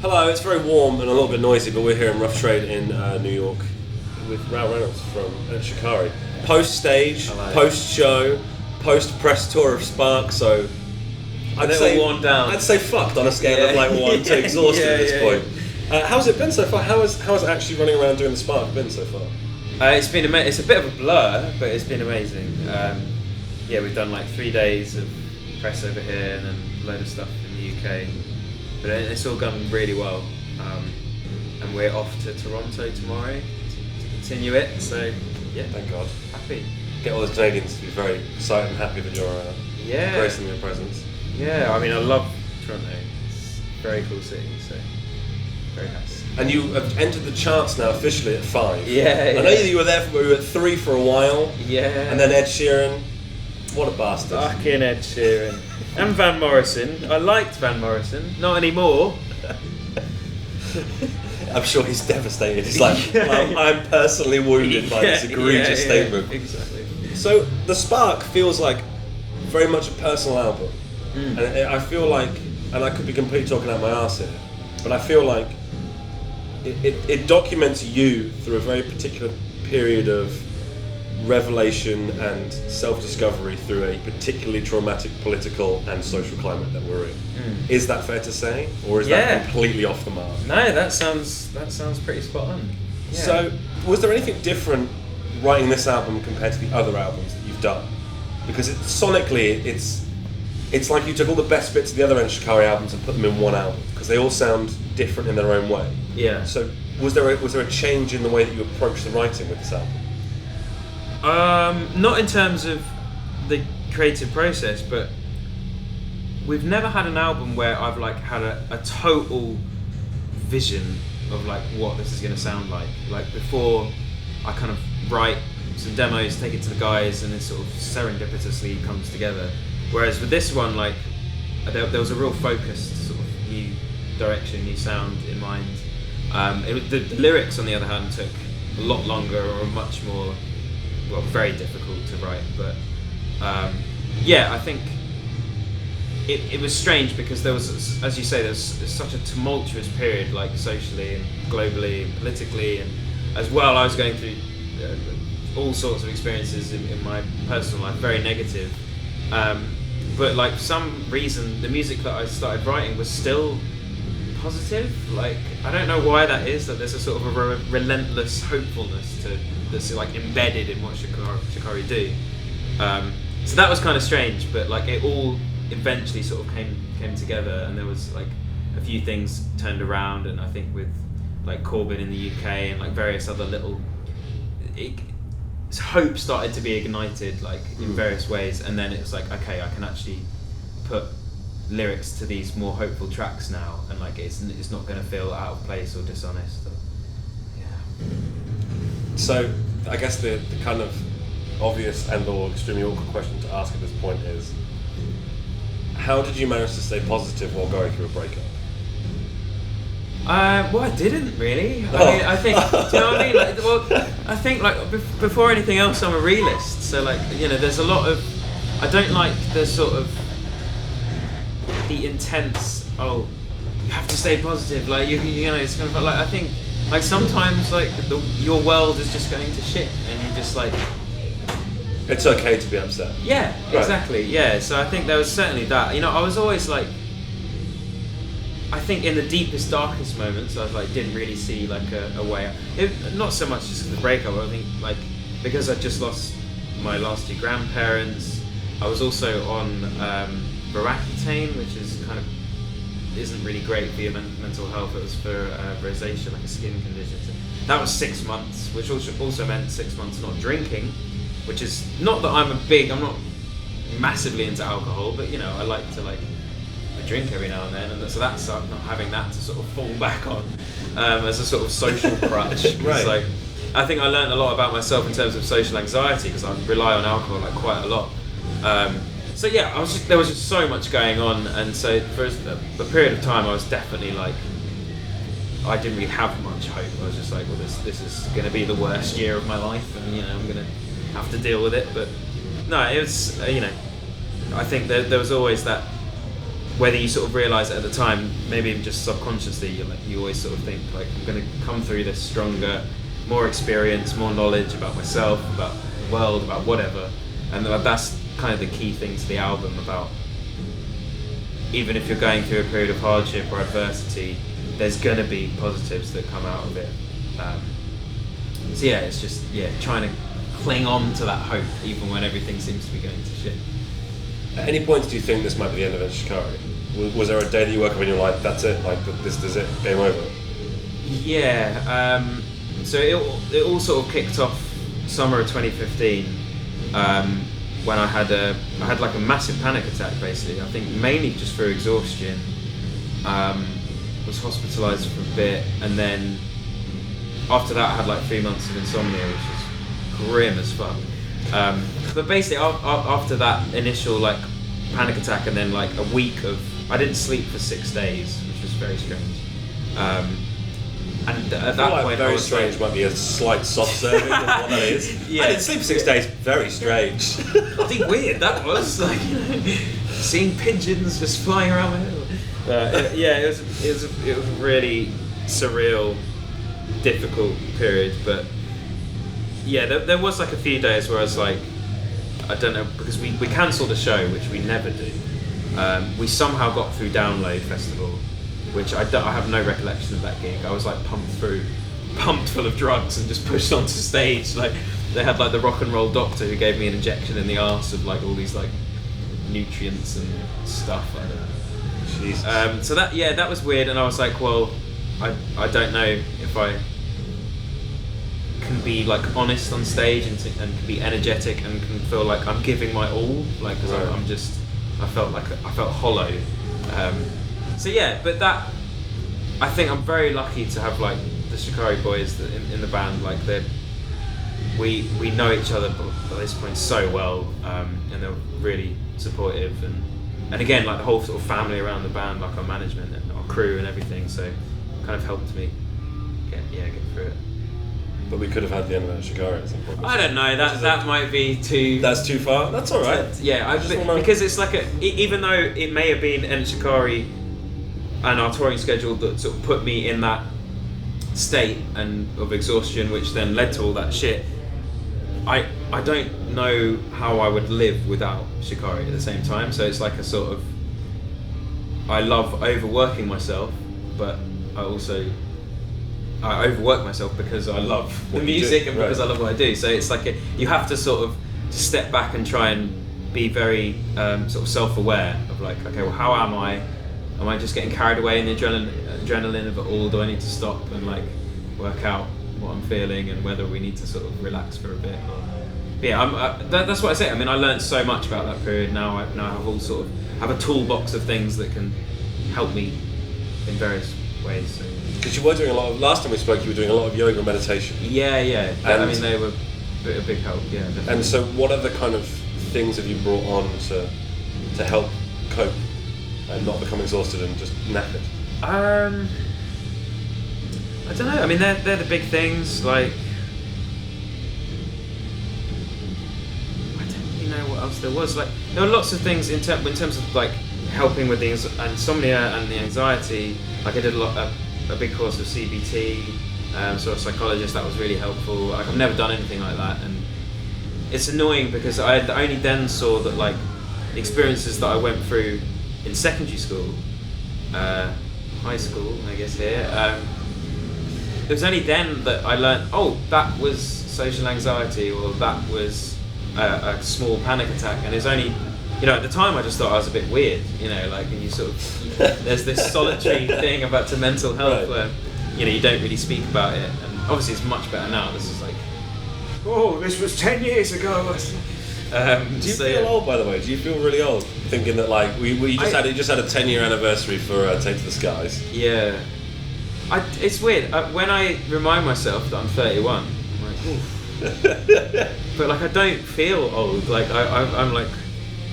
Hello, it's very warm and a little bit noisy, but we're here in Rough Trade in New York with Rao Reynolds from Shikari. Post-stage, post-show, post-press tour of Spark, so I'd say worn down. I'd say fucked on a scale of like 1 to exhausted at this point. How's it been so far? How has actually running around doing the Spark been so far? It's been it's a bit of a blur, but it's been amazing. We've done like 3 days of press over here and then a load of stuff in the UK. But it's all gone really well. And we're off to Toronto tomorrow to continue it. So, yeah. Thank God. Happy. Get all those Canadians to be very excited and happy that you're gracing their presence. Yeah, I mean, I love Toronto. It's a very cool city, so very nice. And you have entered the charts now officially at 5. Yeah. I know you were there. We were at 3 for a while. Yeah. And then Ed Sheeran. What a bastard. Fucking Ed Sheeran. And Van Morrison. I liked Van Morrison. Not anymore. I'm sure he's devastated. He's like, I'm personally wounded by this egregious statement. Exactly. So the Spark feels like very much a personal album. And I feel like, and I could be completely talking out my arse here, but I feel like it documents you through a very particular period of revelation and self-discovery through a particularly traumatic political and social climate that we're in. Is that fair to say, or is that completely off the mark? No, that sounds pretty spot on. Yeah. So, was there anything different writing this album compared to the other albums that you've done? Because sonically, it's like you took all the best bits of the other Shikari albums and put them in one album, because they all sound different in their own way. Yeah. So, was there a change in the way that you approach the writing with this album? Not in terms of the creative process, but we've never had an album where I've like had a total vision of like what this is going to sound like. Like before, I kind of write some demos, take it to the guys, and it sort of serendipitously comes together. Whereas with this one, like there was a real focused sort of new direction, new sound in mind. The lyrics, on the other hand, took a lot longer or much more. Well, very difficult to write, but I think it was strange because there was, as you say, there's such a tumultuous period, like socially and globally and politically, and as well I was going through all sorts of experiences in my personal life, very negative, but like for some reason the music that I started writing was still positive. Like I don't know why that is, that there's a sort of a relentless hopefulness that's like embedded in what Shikari do. So that was kind of strange, but like it all eventually sort of came together, and there was like a few things turned around, and I think with like Corbyn in the UK and like various other little hope started to be ignited like in various ways, and then it was like, okay, I can actually put lyrics to these more hopeful tracks now, and like it's not going to feel out of place or dishonest. So I guess the kind of obvious and or extremely awkward question to ask at this point is, how did you manage to stay positive while going through a breakup? Well, I didn't really. I mean, I think, do you know what I mean? Like, well, I think like before anything else, I'm a realist. So like, you know, there's a lot of, I don't like the sort of the intense. Oh, you have to stay positive. Like you know, it's kind of like, I think like sometimes like your world is just going to shit, and you just like. It's okay to be upset. Yeah, exactly. Yeah, so I think there was certainly that. You know, I was always like, I think in the deepest, darkest moments, I like didn't really see like a way out. Not so much just the breakup. I think like because I just lost my last 2 grandparents. I was also on Roaccutane, which is kind of isn't really great for your mental health. It was for rosacea, like a skin condition. So that was 6 months, which also meant 6 months not drinking. Which is not that I'm not massively into alcohol, but you know, I like to I drink every now and then, and so that's not having that to sort of fall back on as a sort of social crutch. Right. Like, I think I learned a lot about myself in terms of social anxiety because I rely on alcohol like quite a lot. So yeah, there was just so much going on, and so for a period of time I was definitely like, I didn't really have much hope. I was just like, well, this is going to be the worst year of my life, and you know, I'm going to have to deal with it. But no, it was you know, I think there was always that whether you sort of realise it at the time, maybe even just subconsciously, you always sort of think like, I'm going to come through this stronger, more experience, more knowledge about myself, about the world, about whatever, and that's kind of the key thing to the album, about even if you're going through a period of hardship or adversity, there's going to be positives that come out of it. So yeah, it's just trying to cling on to that hope even when everything seems to be going to shit. At any point do you think this might be the end of Enter Shikari? Was there a day that you woke up and you're like, that's it, like this is it, game over? Yeah, so it all sort of kicked off summer of 2015 when I had like a massive panic attack, basically. I think mainly just through exhaustion. Was hospitalised for a bit, and then after that I had like 3 months of insomnia, which was grim as fuck. But basically after that initial like panic attack, and then like a week of, I didn't sleep for 6 days, which was very strange. And at that point, very strange might be a slight soft serving of what that is. Yeah. I didn't sleep for 6 days. Very strange. I think weird that was, like, seeing pigeons just flying around my head. It was a really surreal, difficult period. But yeah, there was like a few days where I was like, I don't know, because we cancelled a show, which we never do. We somehow got through Download Festival, which I have no recollection of that gig. I was like pumped full of drugs and just pushed onto stage. Like they had like the rock and roll doctor who gave me an injection in the arse of like all these like nutrients and stuff. I don't know. Jesus. So that was weird, and I was like, well, I don't know if I can be like honest on stage and can be energetic and can feel like I'm giving my all, like, because I felt hollow. So yeah, but that, I think I'm very lucky to have like the Shikari boys in the band. Like we know each other at this point so well, and they're really supportive, and again, like the whole sort of family around the band, like our management and our crew and everything, so kind of helped me get through it. But we could have had the end of Shikari at some point. I don't know, that might be too... That's too far? That's alright. Yeah, because it's like even though it may have been Enter Shikari and our touring schedule that sort of put me in that state and of exhaustion, which then led to all that shit, I don't know how I would live without Shikari at the same time. So it's like a sort of, I love overworking myself, but I overwork myself because I love the music and because I love what I do. So it's like you have to sort of step back and try and be very sort of self-aware of like, okay, well, how am I? Am I just getting carried away in the adrenaline of it all? Do I need to stop and like work out what I'm feeling and whether we need to sort of relax for a bit? But yeah, that's what I say. I mean, I learned so much about that period. Now I have all sort of have a toolbox of things that can help me in various ways. So. Because you were doing a lot of, last time we spoke, you were doing a lot of yoga and meditation. Yeah. I mean, they were a big help. Yeah. Definitely. And so, what other kind of things have you brought on to help cope and not become exhausted and just knackered? I don't know. I mean, they're the big things. Like, I don't really know what else there was. Like, there were lots of things in terms of like helping with the insomnia and the anxiety. Like, I did a big course of CBT, so a psychologist. That was really helpful. Like, I've never done anything like that, and it's annoying because I only then saw that like the experiences that I went through in secondary school, high school, I guess here. It was only then that I learned, oh, that was social anxiety, or that was a small panic attack, and it's only, at the time I just thought I was a bit weird, like, and you sort of, there's this solitary thing about to mental health where, you don't really speak about it, and obviously it's much better now. This is like, oh, this was 10 years ago. Do you feel old, by the way? Do you feel really old? Thinking that like you just had a 10-year anniversary for Take to the Skies. Yeah, it's weird. When I remind myself that I'm 31, I'm like, oof. But like I don't feel old. Like I'm like,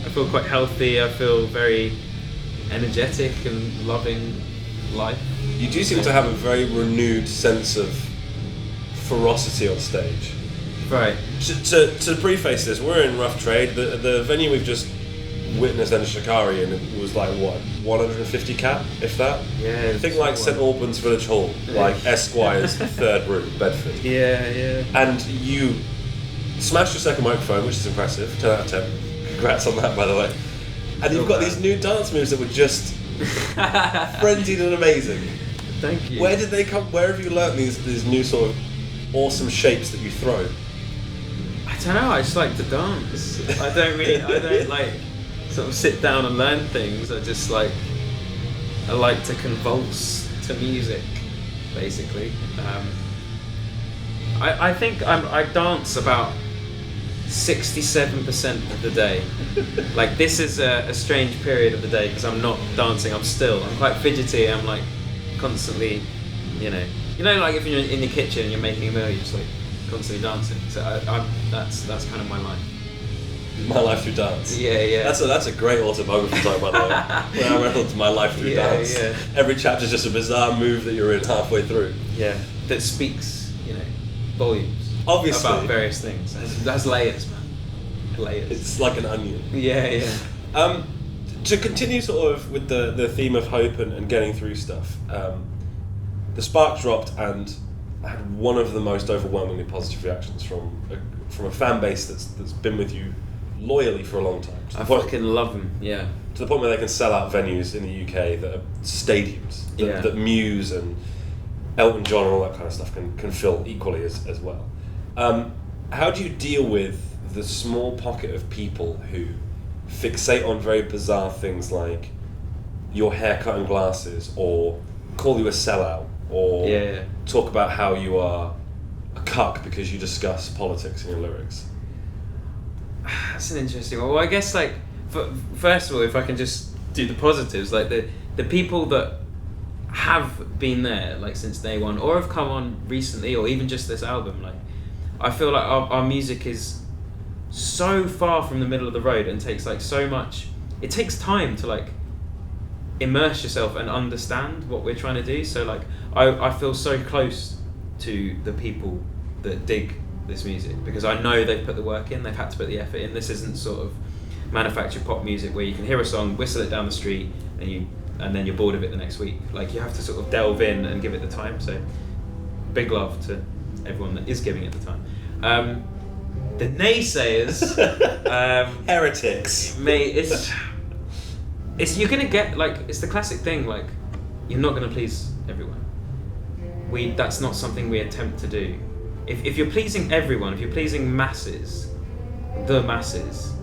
I feel quite healthy. I feel very energetic and loving life. You do seem to have a very renewed sense of ferocity on stage. Right. To preface this, we're in Rough Trade. The venue we've just witnessed Enter Shikari and it was like what 150 cap, if that. Yeah. I think like St Albans Village Hall, like Esquire's third room, Bedford. Yeah. And you smashed your second microphone, which is impressive. 10 out of 10. Congrats on that, by the way. And you've got these new dance moves that were just frenzied and amazing. Thank you. Where did they come? Where have you learnt these new sort of awesome shapes that you throw? I don't know. I just like to dance. I don't like sort of sit down and learn things. I like to convulse to music, basically. I think I dance about 67% of the day. Like this is a strange period of the day because I'm not dancing. I'm quite fidgety. I'm like constantly, you know, like if you're in the kitchen and you're making a meal, you're just like constantly dancing. So that's kind of my life. My life through dance. Yeah. That's a great autobiography title, by the way. When I read My Life Through Dance. Yeah. Every chapter's just a bizarre move that you're in halfway through. Yeah, that speaks, volumes. Obviously. About various things. That's layers, man. Layers. It's like an onion. Yeah. To continue sort of with the theme of hope and getting through stuff, the spark dropped and I had one of the most overwhelmingly positive reactions from a fan base that's been with you loyally for a long time. I fucking love them, yeah. To the point where they can sell out venues in the UK that are stadiums, that Muse and Elton John and all that kind of stuff can fill equally as well. How do you deal with the small pocket of people who fixate on very bizarre things like your haircut and glasses, or call you a sellout, or talk about how you are a cuck because you discuss politics in your lyrics? That's an interesting one. Well, I guess first of all, if I can just do the positives, like the people that have been there like since day one, or have come on recently, or even just this album, like I feel like our music is so far from the middle of the road and takes like so much. It takes time to like immerse yourself and understand what we're trying to do. So like I feel so close to the people that dig this music because I know they've put the work in, they've had to put the effort in. This isn't sort of manufactured pop music where you can hear a song, whistle it down the street, and then you're bored of it the next week. Like you have to sort of delve in and give it the time. So big love to everyone that is giving it the time. The naysayers, heretics, mate, it's you're gonna get like, it's the classic thing, like you're not gonna please everyone. That's not something we attempt to do. If you're pleasing everyone, if you're pleasing the masses,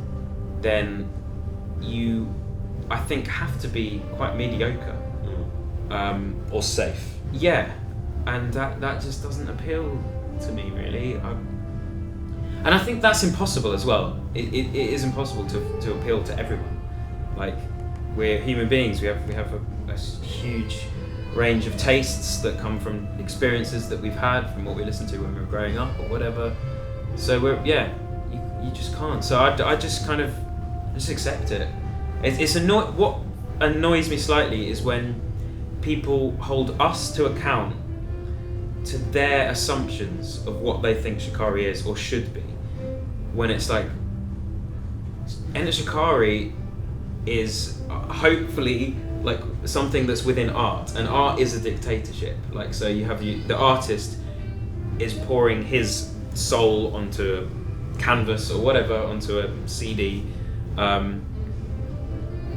then you, I think, have to be quite mediocre. Or safe. Yeah, and that just doesn't appeal to me really. And I think that's impossible as well. It is impossible to appeal to everyone. Like, we're human beings. We have a huge range of tastes that come from experiences that we've had, from what we listened to when we were growing up or whatever. So you just can't. So I just kind of just accept it. What annoys me slightly is when people hold us to account to their assumptions of what they think Shikari is or should be, when it's like Enter Shikari is hopefully like something that's within art, and art is a dictatorship. Like, so you have the artist is pouring his soul onto canvas or whatever, onto a CD, and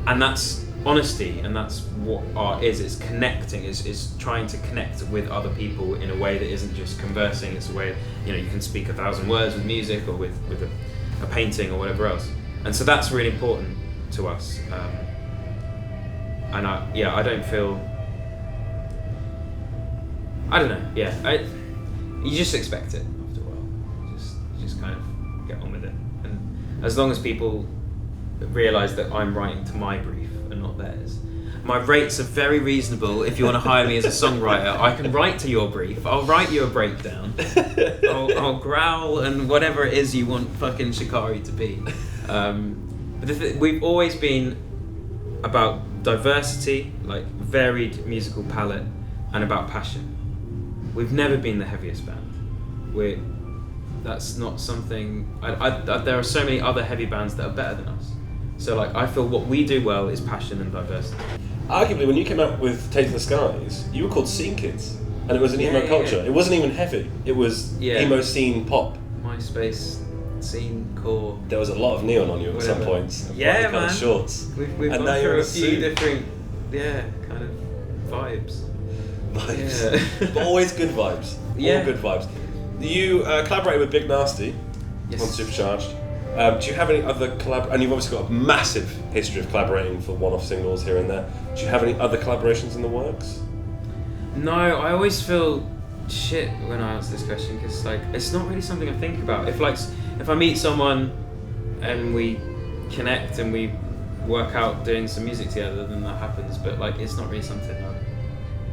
that's honesty, and that's what art is. It's connecting, is trying to connect with other people in a way that isn't just conversing. It's a way, you can speak 1,000 words with music or with a painting or whatever else, and so that's really important to us. And I don't feel, I don't know, you just expect it after a while. You just kind of get on with it. And as long as people realise that I'm writing to my brief and not theirs. My rates are very reasonable. If you want to hire me as a songwriter, I can write to your brief. I'll write you a breakdown. I'll growl and whatever it is you want fucking Shikari to be. But we've always been about diversity, like varied musical palette, and about passion. We've never been the heaviest band. That's not something. There are so many other heavy bands that are better than us, So like I feel what we do well is passion and diversity. Arguably, when you came out with Taste the Skies, you were called Scene Kids, and it was an emo culture. Yeah. It wasn't even heavy. It was emo scene pop. MySpace scene core. There was a lot of neon on you at some points. And brightly coloured shorts. We've and gone through a few different, kind of vibes. Vibes, but always good vibes. Yeah. All good vibes. You collaborated with Big Nasty on Supercharged. Do you have any other and you've obviously got a massive history of collaborating for one-off singles here and there. Do you have any other collaborations in the works? No, I always feel shit when I answer this question because like it's not really something I think about. If I meet someone and we connect and we work out doing some music together, then that happens. But like it's not really something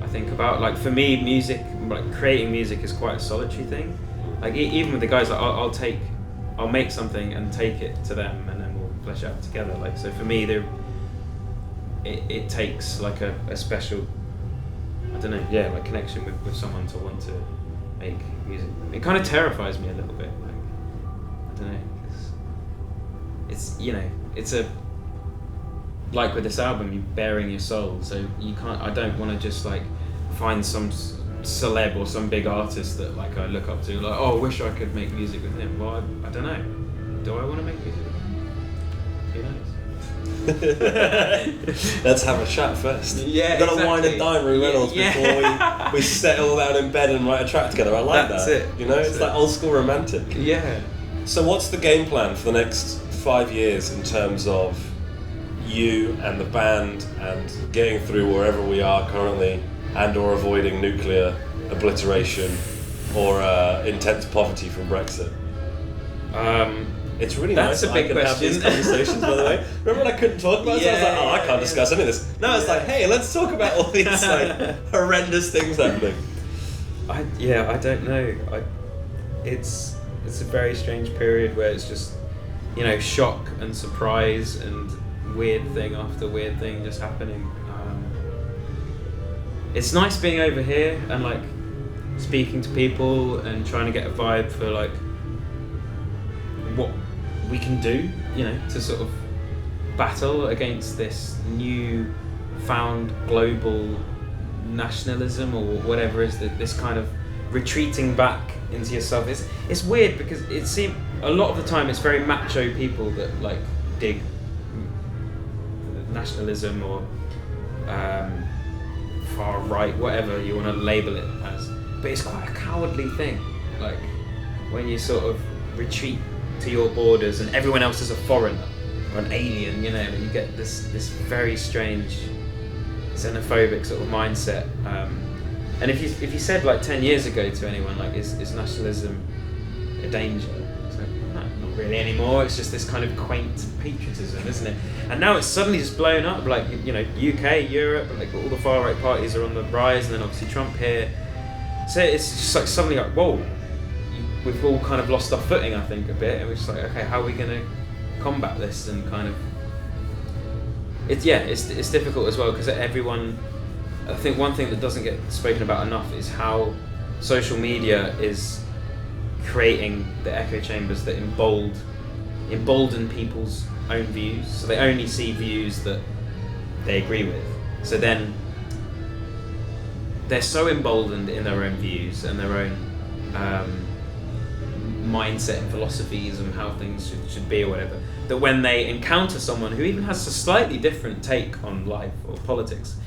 I think about. Like for me, music, like creating music, is quite a solitary thing. Like even with the guys, like I'll make something and take it to them, and then we'll flesh it out together. Like so, for me, it takes like a special, I don't know, like connection with someone to want to make music. It kind of terrifies me a little bit. Like I don't know, 'cause it's it's a like with this album, you're bearing your soul, so you can't. I don't want to just like find some celeb or some big artist that like I look up to, like, oh, I wish I could make music with him. Well, I don't know. Do I want to make music with him? Who knows? Let's have a chat first. Yeah, We've got to wine and dine Rue Reynolds before we settle down in bed and write a track together. I like That's that. it. It's like old school romantic. Yeah. So what's the game plan for the next 5 years in terms of you and the band and getting through wherever we are currently, and or avoiding nuclear obliteration or intense poverty from Brexit? It's really That's nice a big that I can have these question. conversations, by the way. Remember when I couldn't talk about it? I was like, I can't discuss any of this. Now it's like, hey, let's talk about all these like horrendous things happening. I don't know. It's a very strange period where it's just shock and surprise and weird thing after weird thing just happening. It's nice being over here and like speaking to people and trying to get a vibe for like what we can do, to sort of battle against this new found global nationalism or whatever is this kind of retreating back into yourself. It's weird because it seems a lot of the time it's very macho people that like dig nationalism or far right, whatever you want to label it as, but it's quite a cowardly thing. Like when you sort of retreat to your borders and everyone else is a foreigner or an alien, you get this very strange xenophobic sort of mindset. And if you said like 10 years ago to anyone like is nationalism a danger? It's like, no, not really anymore. It's just this kind of quaint patriotism, isn't it? And now it's suddenly just blown up. Like UK, Europe, like all the far right parties are on the rise, and then obviously Trump here. So it's just like suddenly like whoa, we've all kind of lost our footing, I think, a bit, and we're just like, okay, how are we going to combat this? And kind of it's difficult as well because everyone. I think one thing that doesn't get spoken about enough is how social media is creating the echo chambers that embolden people's own views. So they only see views that they agree with. So then they're so emboldened in their own views and their own mindset and philosophies and how things should be or whatever, that when they encounter someone who even has a slightly different take on life or politics,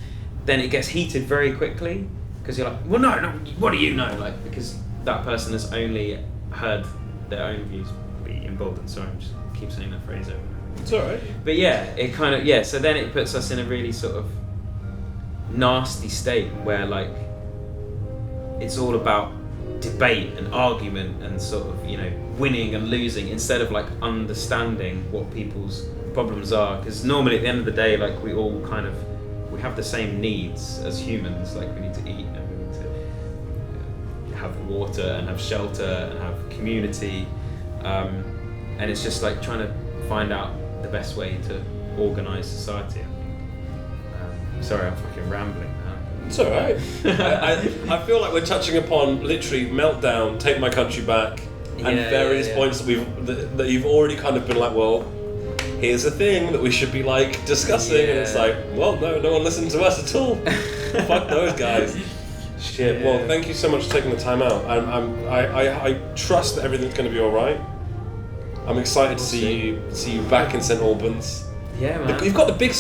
then it gets heated very quickly because you're like, well, no, what do you know? Like, because that person has only heard their own views be emboldened. Sorry, I just keep saying that phrase over. It's alright. But yeah, it kind of, so then it puts us in a really sort of nasty state where like it's all about debate and argument and sort of, winning and losing instead of like understanding what people's problems are. Because normally at the end of the day, like we all kind of, we have the same needs as humans. Like we need to eat and we need to have water and have shelter and have community, and it's just like trying to find out the best way to organise society. Sorry, I'm fucking rambling now. It's alright. I feel like we're touching upon literally Meltdown, Take My Country Back, and various points that you've already kind of been like, well, here's a thing that we should be like discussing, and it's Yeah. like, well, no one listened to us at all. Fuck those guys. Shit. Well, thank you so much for taking the time out. I trust that everything's going to be all right. I'm excited to see you back in St Albans. Yeah, man. You've got the big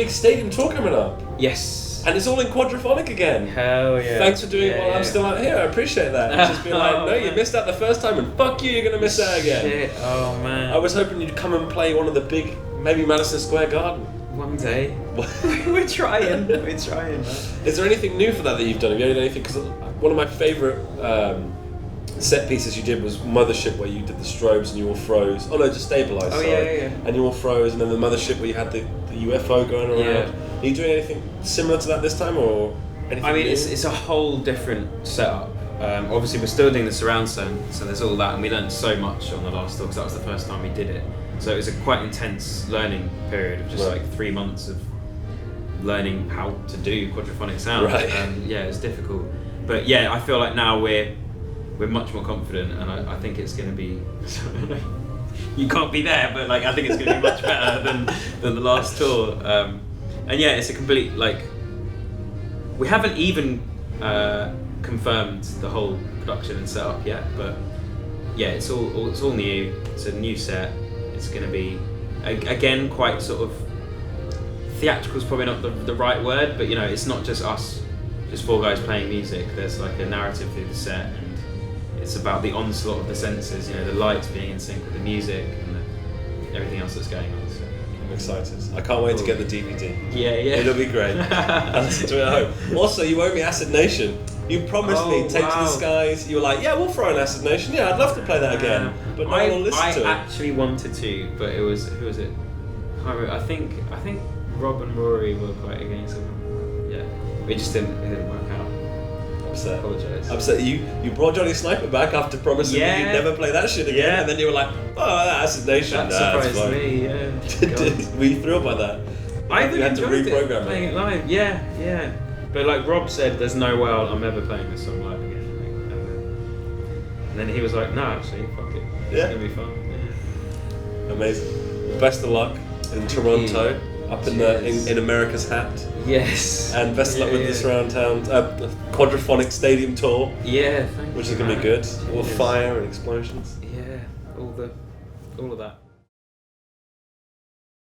stadium tour coming up, Yes. and it's all in quadraphonic again. Hell yeah. Thanks for doing it while Yeah. I'm still out here. I appreciate that. It's just being like, Oh, no, you man. missed out the first time, and fuck you, you're gonna miss out again. Shit. Oh man. I was hoping you'd come and play one of the big, maybe Madison Square Garden. One day. We're trying. We're trying, man. Is there anything new for that you've done? Have you done anything? Because one of my favourite set pieces you did was Mothership, where you did the strobes and you all froze. Oh no, just Stabilize. Oh, sorry. yeah. And you all froze, and then the Mothership where you had the UFO going around. Yeah. Are you doing anything similar to that this time, or anything? I mean, new? it's a whole different setup. Obviously, we're still doing the surround sound, so there's all that, and we learned so much on the last tour because that was the first time we did it. So it was a quite intense learning period of just Right. like 3 months of learning how to do quadraphonic sound. Right. Yeah, it's difficult, but yeah, I feel like now we're much more confident, and I think it's going to be. You can't be there, but like I think it's going to be much better than the last tour. And yeah, it's a complete like. We haven't even confirmed the whole production and setup yet, but yeah, it's all new. It's a new set. It's going to be again quite sort of theatrical is probably not the right word, but you know, it's not just us, just four guys playing music. There's like a narrative through the set, and it's about the onslaught of the senses. You know, the lights being in sync with the music and everything else that's going on. So. I'm excited. I can't wait to get the DVD. Yeah. It'll be great. I'll listen to it at home. Also, you owe me Acid Nation. You promised me Take to the Skies. You were like, yeah, we'll throw an Acid Nation. Yeah, I'd love to play that again. But no one will listen to it. I actually wanted to, but it was who was it? I can't remember. I think Rob and Rory were quite against it. Yeah, it didn't work out. Upset. Apologise. Upset. You brought Johnny Sniper back after promising me you'd never play that shit again, Yeah. and then you were like, oh, Acid Nation. That that's surprised fine. me. Yeah. Were you thrilled by that? I You had to enjoyed reprogram it, playing it live. Yeah. But like Rob said, there's no way I'm ever playing this song live again. And then he was like, no, actually, fuck it. It's Yeah. gonna be fun. Yeah. Amazing. Best of luck in Toronto, up in Cheers. in America's hat, Yes. and best of luck with the surround town quadraphonic stadium tour, Yeah, thank you. which is going to be man. good. All Cheers. fire and explosions. Yeah, all of that.